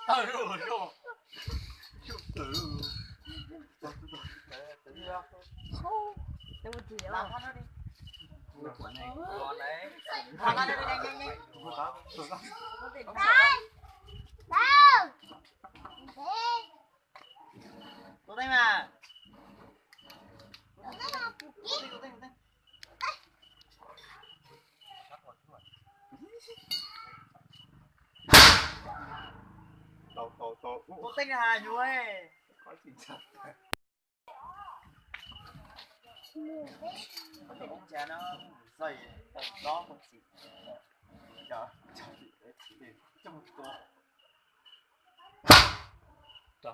哎呦呦！好，对不起了。滚嘞！滚嘞！来来来来来！坐对嘛？坐对。到，坐对下住诶！快点插。我哋公仔咯，唔衰嘅，就攞個字，就這麼多。走。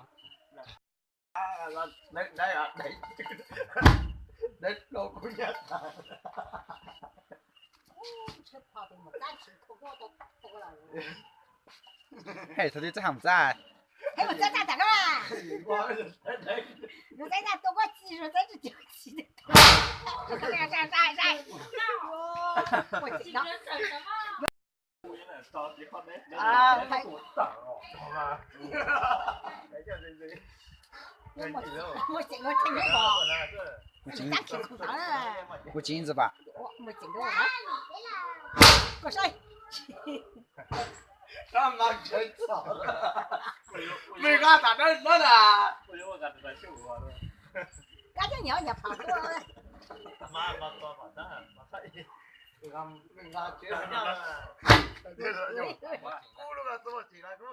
你老公一下。嘿，他哋真係唔在。嘿，我在咋干嘛？我在那多个技术，在这就起的。晒。我知道。啊，还。我见那个。你打屁股上了。我镜子吧。我没见到啊。我谁？他妈真吵了！没干啥子么啦？我干的是我的。感觉尿尿跑多了。妈多跑的，俺接着讲。这个，咕噜个怎么进来咕噜？